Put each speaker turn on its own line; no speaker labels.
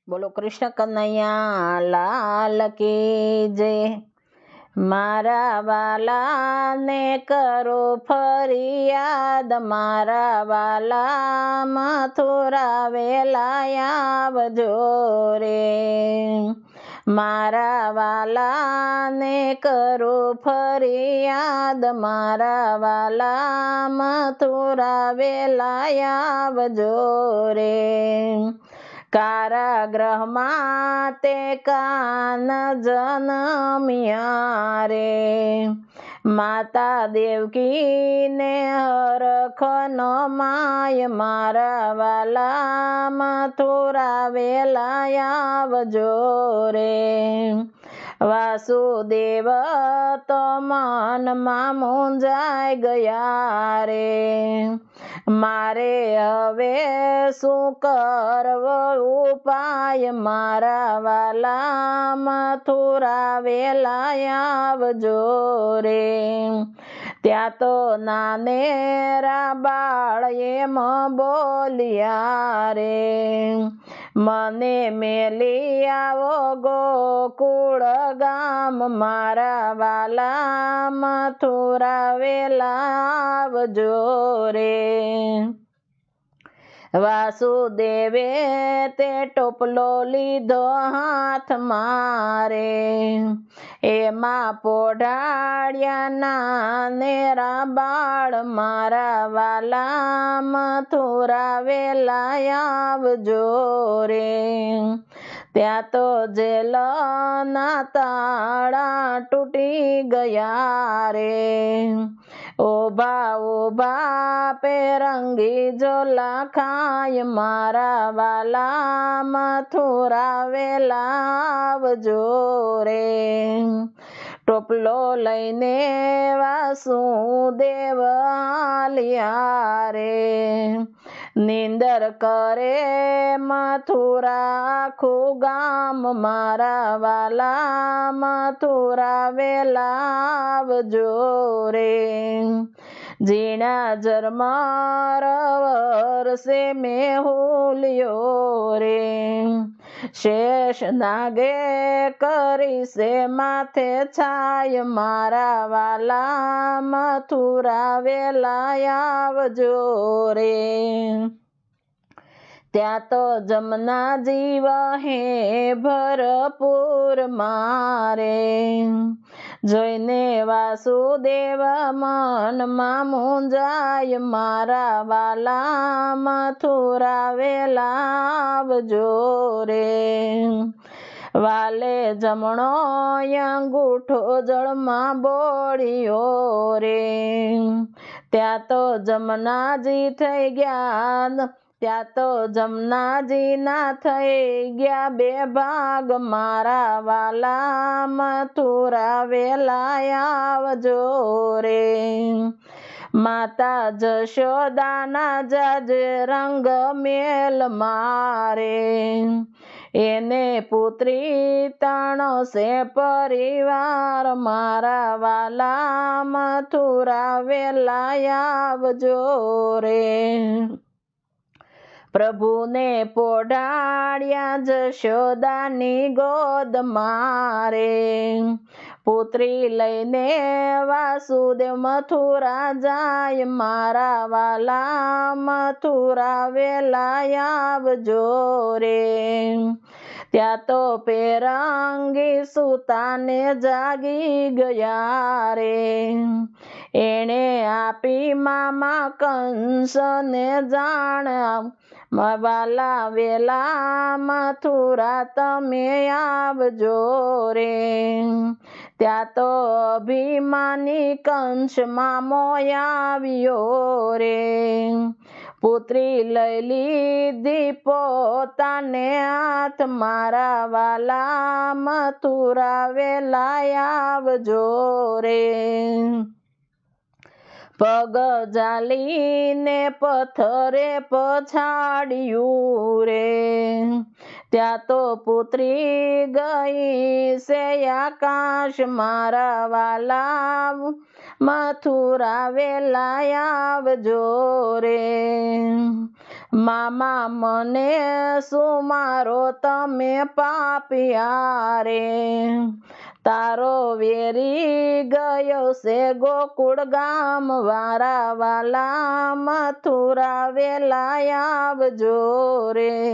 બોલો કૃષ્ણ કનૈયા લાલ કી જય। મારા વાલાને કરો ફરિયાદ, મારા વાલા મથુરા વેલા આવજો રે। મારા વાલાને કરો ફરિયાદ, મારા વાલા મથુરા વેલા આવજો રે। કારાગૃહમાં તે કાન જન્મ્યા રે, માતા દેવકીને હરખનો માય, મારા વાલા મથુરા વેલા આવજો રે। વાસુદેવ તો મનમાં મૂંઝાઈ ગયા રે, મારે હવે શું કરવો ઉપાય, મારા વાલા મથુરા વેલા આવજો રે। ત્યાં તો નાનેરા બાળ એમ બોલ્યા રે, મને મેલી આવો ગોકુળ ગામ, મારા વાલા મથુરા વેલા આવજો રે। વાસુદેવે તે ટોપલો લીધો હાથમાં રે, એમાં પોઢાડ્યા નાનેરા બાળ, મારા વાલા મથુરા વેલા આવજો રે। ત્યાં તો જેલના તાળા તૂટી ગયા રે, ઓભા ઓભા પેરંગી ઝોલા ખાય, મારા વાલા મથુરા વેલા આવજો રે। ટોપલો લઈને વાસુદેવ આલ્યા રે, નિંદર કરે મથુરા આખું ગામ, મારા વાલા મથુરા વેલા આવજો રે। ઝીણા ઝરમર વરસે મેહુલ્યો રે, શેષ નાગે કરી સે માથે છાય, મારા વાલા મથુરા વેલા આવજો રે। ત્યાં તો જમનાજી વહે ભરપૂર મારે, જોઈને વાસુદેવ મનમાં મૂંઝાય, મારા વાલા મથુરા વેલા આવજો રે। વાલે જમણો અંગૂઠો જળમાં બોળ્યો રે, ત્યાં તો જમનાજી થઈ ગયા, ત્યાં તો જમનાજી ના થઈ ગયા બે ભાગ, મારા વાલા મથુરા વેલા આવજો રે। માતા જશોદાના જાજ રંગ મેલ મારે, એને પુત્રી તણો સે પરિવાર, મારા વાલા મથુરા વેલા આવજો રે। પ્રભુને પોઢાડ્યા જશોદાની ગોદ મારે, પુત્રી લઈને વાસુદેવ મથુરા જાય, મારા વાલા મથુરા વેલા આવજો રે। ત્યાં તો પેરંગી સુતાને જાગી ગયા રે, એણે આપી મામા કંસને જાણ, વાલા વેલા મથુરા તમે આવજો રે। ત્યાં તો અભિમાની કંસ મામો આવ્યો રે, પુત્રી લઈ લીધી પોતાને હાથ, મારા વાલા મથુરા વેલા આવજો રે। પગ ઝાલીને પથ્થરે પછાડ્યું રે, ત્યાં તો પુત્રી ગઈ છે આકાશ મારા વાલા, મથુરા વેલા આવજો રે. મામા મને સુમારો તમે પાપિયા રે, તારો વેરી ગયો છે ગોકુળ ગામ વારા વાલા, મથુરા વેલા આવજો રે.